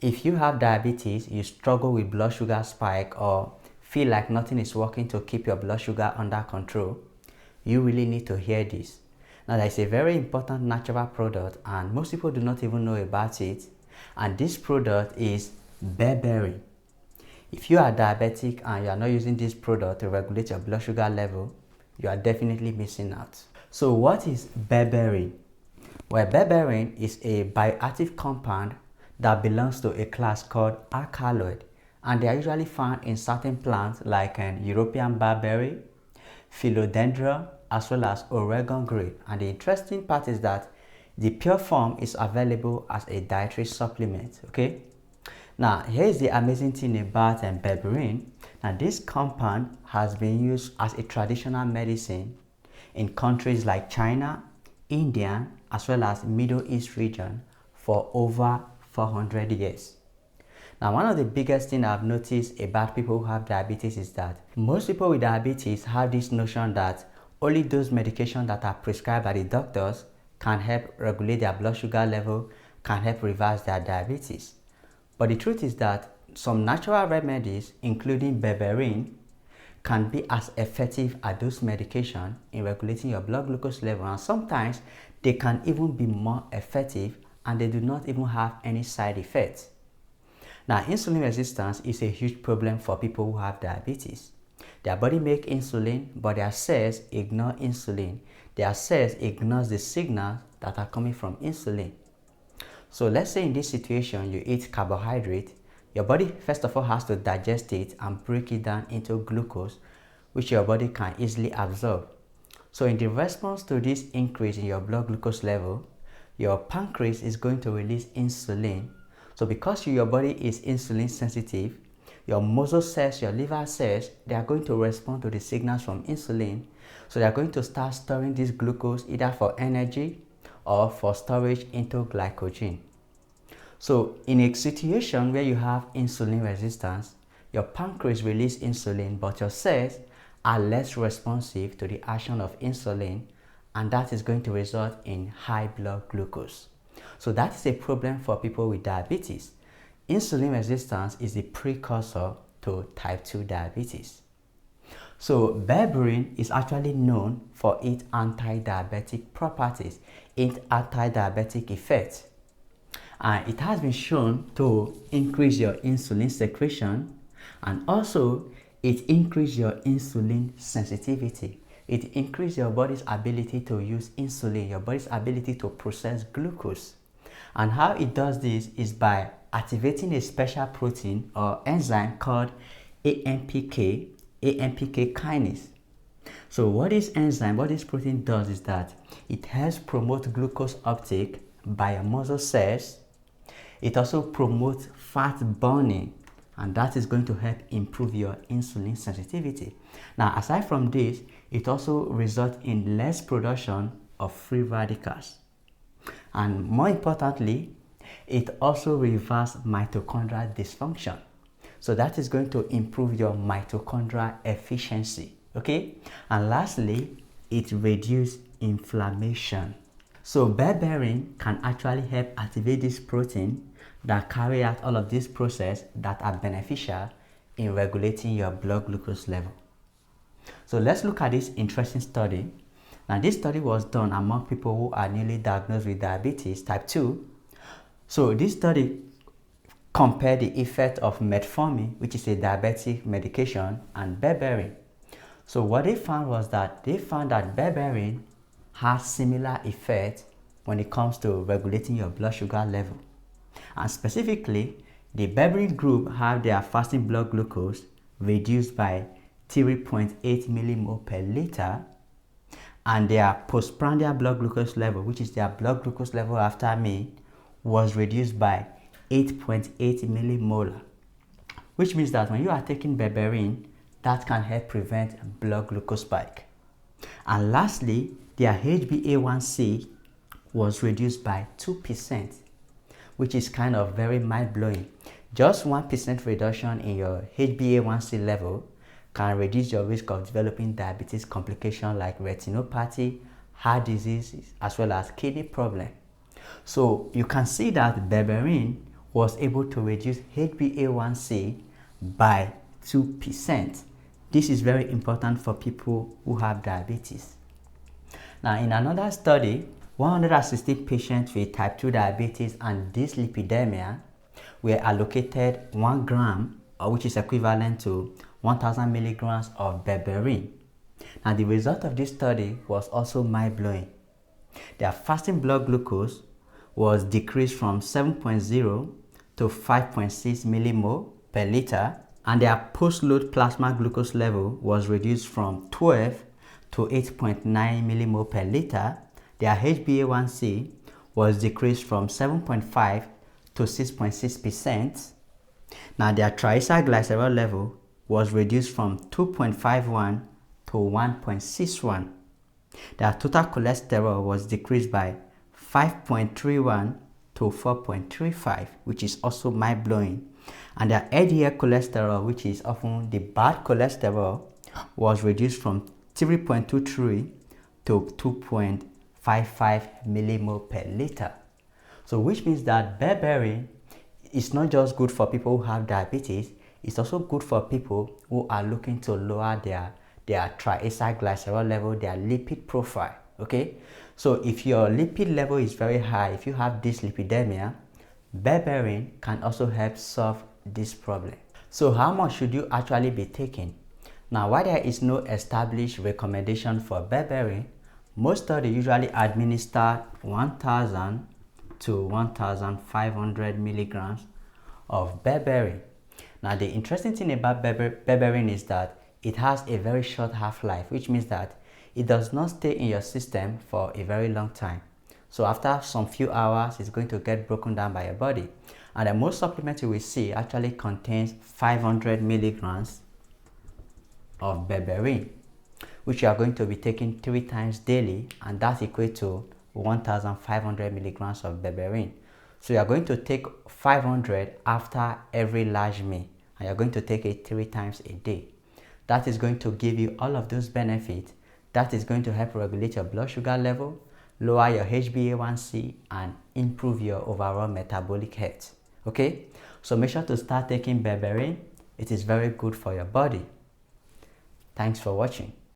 If you have diabetes, you struggle with blood sugar spike or feel like nothing is working to keep your blood sugar under control, you really need to hear this. Now, there is a very important natural product and most people do not even know about it, and this product is Berberine. If you are diabetic and you are not using this product to regulate your blood sugar level, you are definitely missing out. So what is Berberine? Well, berberine is a bioactive compound that belongs to a class called alkaloid, and they are usually found in certain plants like European barberry, philodendron, as well as Oregon grape. And the interesting part is that the pure form is available as a dietary supplement. Okay. Now, here is the amazing thing about berberine. Now, this compound has been used as a traditional medicine in countries like China, India, as well as Middle East region for over 400 years. Now, one of the biggest things I've noticed about people who have diabetes is that most people with diabetes have this notion that only those medications that are prescribed by the doctors can help regulate their blood sugar level, can help reverse their diabetes. But the truth is that some natural remedies, including berberine, can be as effective as those medications in regulating your blood glucose level, and sometimes they can even be more effective and they do not even have any side effects. Now, insulin resistance is a huge problem for people who have diabetes. Their body makes insulin, but their cells ignore insulin. Their cells ignore the signals that are coming from insulin. So let's say in this situation you eat carbohydrate, your body first of all has to digest it and break it down into glucose, which your body can easily absorb. So in the response to this increase in your blood glucose level, your pancreas is going to release insulin. So because your body is insulin sensitive, your muscle cells, your liver cells, they are going to respond to the signals from insulin. So they are going to start storing this glucose either for energy or for storage into glycogen. So in a situation where you have insulin resistance, your pancreas releases insulin, but your cells are less responsive to the action of insulin, and that is going to result in high blood glucose. So that is a problem for people with diabetes. Insulin resistance is the precursor to type 2 diabetes. So berberine is actually known for its anti-diabetic properties, its anti-diabetic effects. And it has been shown to increase your insulin secretion, and also it increases your insulin sensitivity. It increases your body's ability to use insulin, your body's ability to process glucose. And how it does this is by activating a special protein or enzyme called AMPK kinase. So what this protein does is that it helps promote glucose uptake by your muscle cells. It also promotes fat burning, and that is going to help improve your insulin sensitivity. Now, aside from this, it also results in less production of free radicals. And more importantly, it also reverses mitochondrial dysfunction. So that is going to improve your mitochondrial efficiency. Okay? And lastly, it reduces inflammation. So berberine can actually help activate this protein that carry out all of these processes that are beneficial in regulating your blood glucose level. So let's look at this interesting study. Now, this study was done among people who are newly diagnosed with diabetes type 2. So this study compared the effect of metformin, which is a diabetic medication, and berberine. So what they found was that berberine has similar effects when it comes to regulating your blood sugar level. And specifically, the berberine group have their fasting blood glucose reduced by 3.8 millimole per liter, and their postprandial blood glucose level, which is their blood glucose level after meal, was reduced by 8.8 millimolar, which means that when you are taking berberine, that can help prevent blood glucose spike. And lastly, their HbA1c was reduced by 2%, which is kind of very mind-blowing. Just 1% reduction in your HbA1c level can reduce your risk of developing diabetes complications like retinopathy, heart disease, as well as kidney problem. So you can see that berberine was able to reduce HbA1c by 2%. This is very important for people who have diabetes. Now, in another study, 116 patients with type 2 diabetes and dyslipidemia were allocated 1 gram, which is equivalent to 1000 milligrams of berberine. Now, the result of this study was also mind-blowing. Their fasting blood glucose was decreased from 7.0 to 5.6 millimole per liter, and their post-load plasma glucose level was reduced from 12 to 8.9 millimole per liter. Their HbA1c was decreased from 7.5 to 6.6%. Now, their triglyceride level was reduced from 2.51 to 1.61. Their total cholesterol was decreased by 5.31 to 4.35, which is also mind-blowing. And their LDL cholesterol, which is often the bad cholesterol, was reduced from 3.23 to 2.55 millimole per liter. So which means that berberine is not just good for people who have diabetes, it's also good for people who are looking to lower their triglyceride level, their lipid profile. Okay, so if your lipid level is very high, if you have dyslipidemia, berberine can also help solve this problem. So how much should you actually be taking? Now, while there is no established recommendation for berberine, most studies usually administer 1000 to 1500 milligrams of berberine. Now, the interesting thing about berberine is that it has a very short half-life, which means that it does not stay in your system for a very long time. So after some few hours, it's going to get broken down by your body. And the most supplements you will see actually contains 500 milligrams of berberine, which you are going to be taking 3 times daily, and that equates to 1500 milligrams of berberine. So you are going to take 500 after every large meal, and you are going to take it 3 times a day. That is going to give you all of those benefits. That is going to help regulate your blood sugar level, lower your HbA1c, and improve your overall metabolic health. Okay, so make sure to start taking berberine. It is very good for your body. Thanks for watching.